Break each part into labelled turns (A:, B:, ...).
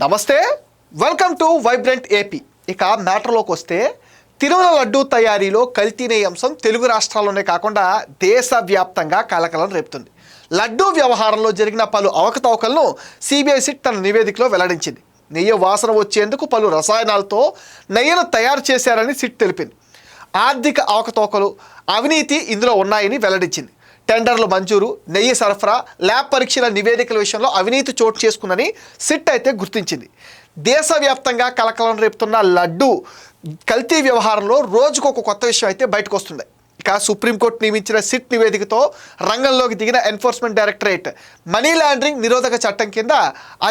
A: నమస్తే, welcome to vibrant AP. ఇక మ్యాటర్లోకి వస్తే తిరుమల లడ్డూ తయారీలో కల్తీ అంశం తెలుగు రాష్ట్రాల్లోనే కాకుండా దేశవ్యాప్తంగా కలకలం రేపుతుంది. లడ్డూ వ్యవహారంలో జరిగిన పలు అవకతవకలను సిబిఐ సిట్ తన నివేదికలో వెల్లడించింది. నెయ్యి వాసన వచ్చేందుకు పలు రసాయనాలతో నెయ్యిను తయారు చేశారని సిట్ తెలిపింది. ఆర్థిక అవకతవకలు, అవినీతి ఇందులో ఉన్నాయని వెల్లడించింది. టెండర్లు మంజూరు, నెయ్యి సరఫరా, ల్యాబ్ పరీక్షల నివేదికల విషయంలో అవినీతి చోటు చేసుకుందని సిట్ అయితే గుర్తించింది. దేశవ్యాప్తంగా కలకలం రేపుతున్న లడ్డూ కల్తీ వ్యవహారంలో రోజుకు ఒక కొత్త విషయం అయితే బయటకు వస్తుంది. ఇక సుప్రీంకోర్టు నియమించిన సిట్ నివేదికతో రంగంలోకి దిగిన ఎన్ఫోర్స్మెంట్ డైరెక్టరేట్ మనీ లాండరింగ్ నిరోధక చట్టం కింద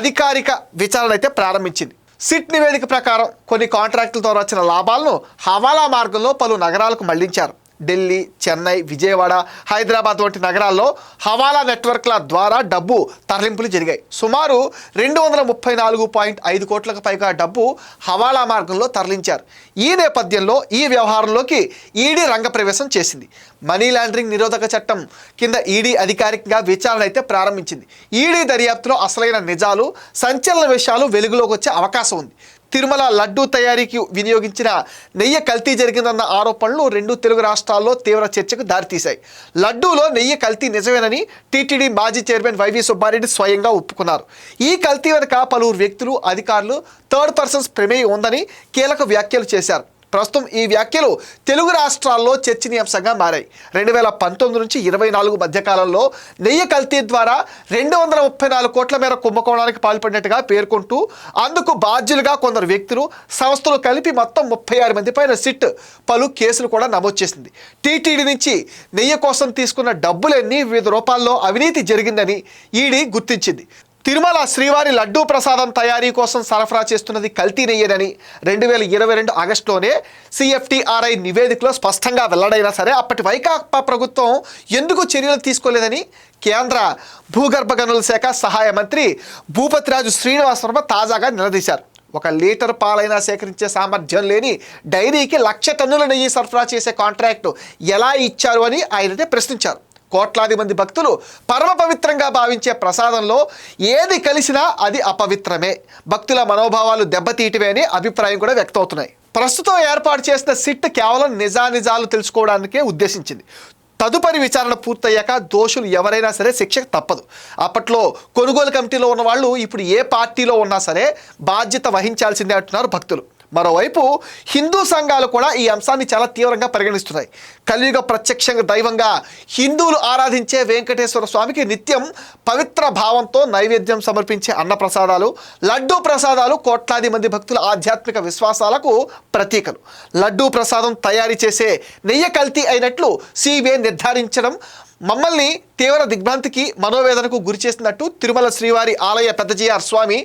A: అధికారిక విచారణ అయితే ప్రారంభించింది. సిట్ నివేదిక ప్రకారం కొన్ని కాంట్రాక్టులతో వచ్చిన లాభాలను హవాలా మార్గంలో పలు నగరాలకు మళ్లించారు. ఢిల్లీ, చెన్నై, విజయవాడ, హైదరాబాద్ వంటి నగరాల్లో హవాలా నెట్వర్క్ల ద్వారా డబ్బు తరలింపులు జరిగాయి. సుమారు 234.5 కోట్లకు పైగా డబ్బు హవాలా మార్గంలో తరలించారు. ఈ నేపథ్యంలో ఈ వ్యవహారంలోకి ఈడీ రంగప్రవేశం చేసింది. మనీ లాండరింగ్ నిరోధక చట్టం కింద ఈడీ అధికారికంగా విచారణ అయితే ప్రారంభించింది. ఈడీ దర్యాప్తులో అసలైన నిజాలు, సంచలన విషయాలు వెలుగులోకి వచ్చే అవకాశం ఉంది. తిరుమల లడ్డూ తయారీకి వినియోగించిన నెయ్యి కల్తీ జరిగిందన్న ఆరోపణలు రెండు తెలుగు రాష్ట్రాల్లో తీవ్ర చర్చకు దారితీశాయి. లడ్డూలో నెయ్యి కల్తీ నిజమేనని టీటీడీ మాజీ చైర్మన్ వైవి సుబ్బారెడ్డి స్వయంగా ఒప్పుకున్నారు. ఈ కల్తీ వెనుక పలువురు వ్యక్తులు, అధికారులు, థర్డ్ పర్సన్స్ ప్రమేయం ఉందని కీలక వ్యాఖ్యలు చేశారు. ప్రస్తుతం ఈ వ్యాఖ్యలు తెలుగు రాష్ట్రాల్లో చర్చనీయాంశంగా మారాయి. 2019 నుంచి 24 మధ్యకాలంలో నెయ్యి కల్తీ ద్వారా 234 కోట్ల మేర కుంభకోణానికి పాల్పడినట్టుగా పేర్కొంటూ అందుకు బాధ్యులుగా కొందరు వ్యక్తులు, సంస్థలు కలిపి మొత్తం 36 మంది పైన సిట్ పలు కేసులు కూడా నమోదు చేసింది. టీటీడీ నుంచి నెయ్యి కోసం తీసుకున్న డబ్బులన్నీ వివిధ రూపాల్లో అవినీతి జరిగిందని ఈడీ గుర్తించింది. తిరుమల శ్రీవారి లడ్డూ ప్రసాదం తయారీ కోసం సరఫరా చేస్తున్నది కల్తీ నెయ్యేనని 2022 ఆగస్టులోనే సిఎఫ్టిఆర్ఐ నివేదికలో స్పష్టంగా వెల్లడైనా సరే అప్పటి వైకాపా ప్రభుత్వం ఎందుకు చర్యలు తీసుకోలేదని కేంద్ర భూగర్భ గనుల శాఖ సహాయ మంత్రి భూపతిరాజు శ్రీనివాస్ వర్మ తాజాగా నిలదీశారు. 1 లీటర్ పాలైనా సేకరించే సామర్థ్యం లేని డైరీకి 1,00,000 టన్నుల నెయ్యి సరఫరా చేసే కాంట్రాక్టు ఎలా ఇచ్చారు అని ఆయనైతే ప్రశ్నించారు. కోట్లాది మంది భక్తులు పరమ పవిత్రంగా భావించే ప్రసాదంలో ఏది కలిసినా అది అపవిత్రమే, భక్తుల మనోభావాలు దెబ్బతీయటమే అని అభిప్రాయం కూడా వ్యక్తమవుతున్నాయి. ప్రస్తుతం ఏర్పాటు చేసిన సిట్ కేవలం నిజానిజాలు తెలుసుకోవడానికే ఉద్దేశించింది. తదుపరి విచారణ పూర్తయ్యాక దోషులు ఎవరైనా సరే శిక్షకు తప్పదు. అప్పట్లో కొనుగోలు కమిటీలో ఉన్న వాళ్ళు ఇప్పుడు ఏ పార్టీలో ఉన్నా సరే బాధ్యత వహించాల్సిందే అంటున్నారు భక్తులు. మరోవైపు హిందూ సంఘాలు కూడా ఈ అంశాన్ని చాలా తీవ్రంగా పరిగణిస్తున్నాయి. కలియుగ ప్రత్యక్షంగా దైవంగా హిందువులు ఆరాధించే వెంకటేశ్వర స్వామికి నిత్యం పవిత్ర భావంతో నైవేద్యం సమర్పించే అన్నప్రసాదాలు, లడ్డూ ప్రసాదాలు కోట్లాది మంది భక్తుల ఆధ్యాత్మిక విశ్వాసాలకు ప్రతీకలు. లడ్డూ ప్రసాదం తయారీ చేసే నెయ్యి కల్తీ అయినట్లు సిబిఐ నిర్ధారించడం మమ్మల్ని తీవ్ర దిగ్భ్రాంతికి, మనోవేదనకు గురి చేసినట్టు తిరుమల శ్రీవారి ఆలయ పెద్దజీఆర్ స్వామి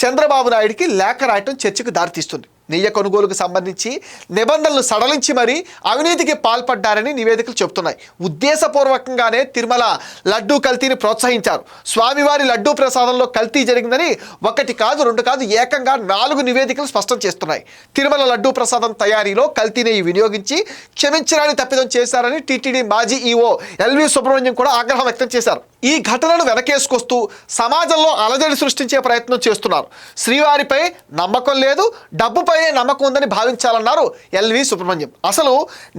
A: చంద్రబాబు నాయుడికి లేఖ రాయటం చర్చకు దారితీస్తుంది. నెయ్యి కొనుగోలుకు సంబంధించి నిబంధనలు సడలించి మరీ అవినీతికి పాల్పడ్డారని నివేదికలు చెబుతున్నాయి. ఉద్దేశపూర్వకంగానే తిరుమల లడ్డూ కల్తీని ప్రోత్సహించారు. స్వామివారి లడ్డూ ప్రసాదంలో కల్తీ జరిగిందని 1 కాదు 2 కాదు ఏకంగా 4 నివేదికలు స్పష్టం చేస్తున్నాయి. తిరుమల లడ్డూ ప్రసాదం తయారీలో కల్తీ నెయ్యి వినియోగించి క్షమించరాని తప్పిదం చేశారని టీటీడీ మాజీ ఈఓ ఎల్వి సుబ్రహ్మణ్యం కూడా ఆగ్రహం వ్యక్తం చేశారు. ఈ ఘటనను వెనకేసుకొస్తూ సమాజంలో అలజడి సృష్టించే ప్రయత్నం చేస్తున్నారు. శ్రీవారిపై నమ్మకం లేదు, డబ్బుపై నమ్మకం ఉందని భావించాలన్నారు ఎల్వి సుబ్రహ్మణ్యం. అసలు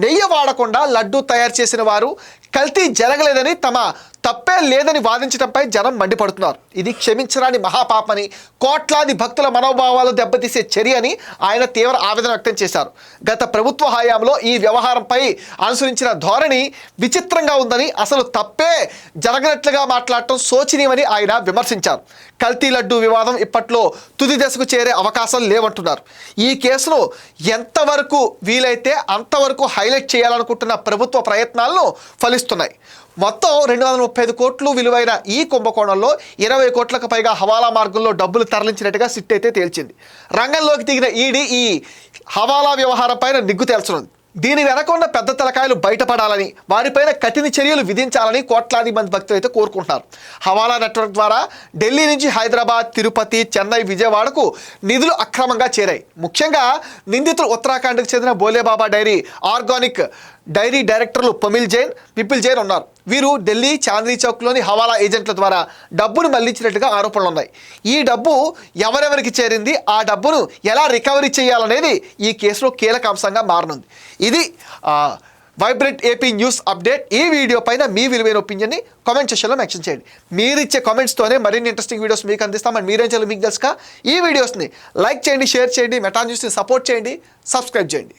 A: నెయ్యి వాడకుండా లడ్డూ తయారు చేసిన వారు కల్తీ జరగలేదని, తమ తప్పే లేదని వాదించడంపై జనం మండిపడుతున్నారు. ఇది క్షమించరాని మహాపాపని, కోట్లాది భక్తుల మనోభావాలు దెబ్బతీసే చర్య అని ఆయన తీవ్ర ఆవేదన వ్యక్తం చేశారు. గత ప్రభుత్వ హయాంలో ఈ వ్యవహారంపై అనుసరించిన ధోరణి విచిత్రంగా ఉందని, అసలు తప్పే జరగనట్లుగా మాట్లాడటం శోచనీయమని ఆయన విమర్శించారు. కల్తీ లడ్డూ వివాదం ఇప్పట్లో తుది దశకు చేరే అవకాశాలు లేవంటున్నారు. ఈ కేసును ఎంతవరకు వీలైతే అంతవరకు హైలైట్ చేయాలనుకుంటున్న ప్రభుత్వ ప్రయత్నాలను ఫలిస్తున్నాయి. మొత్తం 235 కోట్లు విలువైన ఈ కుంభకోణంలో 20 కోట్లకు పైగా హవాలా మార్గంలో డబ్బులు తరలించినట్టుగా సిట్ అయితే తేల్చింది. రంగంలోకి దిగిన ఈడీ ఈ హవాలా వ్యవహారం పైన నిగ్గు తేల్చనుంది. దీని వెనక ఉన్న పెద్ద తలకాయలు బయటపడాలని, వారిపైన కఠిన చర్యలు విధించాలని కోట్లాది మంది భక్తులు అయితే కోరుకుంటున్నారు. హవాలా నెట్వర్క్ ద్వారా ఢిల్లీ నుంచి హైదరాబాద్, తిరుపతి, చెన్నై, విజయవాడకు నిధులు అక్రమంగా చేరాయి. ముఖ్యంగా నిందితులు ఉత్తరాఖండ్కు చెందిన బోలేబాబా డైరీ, ఆర్గానిక్ డైరీ డైరెక్టర్లు పమిల్ జైన్, విపుల్ జైన్ ఉన్నారు. వీరు ఢిల్లీ చాందనీ చౌక్లోని హవాలా ఏజెంట్ల ద్వారా డబ్బును మళ్లించినట్టుగా ఆరోపణలు ఉన్నాయి. ఈ డబ్బు ఎవరెవరికి చేరింది, ఆ డబ్బును ఎలా రికవరీ చేయాలనేది ఈ కేసులో కీలక అంశంగా మారనుంది. ఇది వైబ్రెంట్ ఏపీ న్యూస్ అప్డేట్. ఈ వీడియో పైన మీ విలువైన ఒపీనియన్ని కామెంట్ సెక్షన్లో మెన్షన్ చేయండి. మీరిచ్చే కామెంట్స్తోనే మరిన్ని ఇంట్రెస్టింగ్ వీడియోస్ మీకు అందిస్తామని మీరేం చేయాలి మీకు తెలుసుగా. ఈ వీడియోస్ని లైక్ చేయండి, షేర్ చేయండి, మెటా న్యూస్ని సపోర్ట్ చేయండి, సబ్స్క్రైబ్ చేయండి.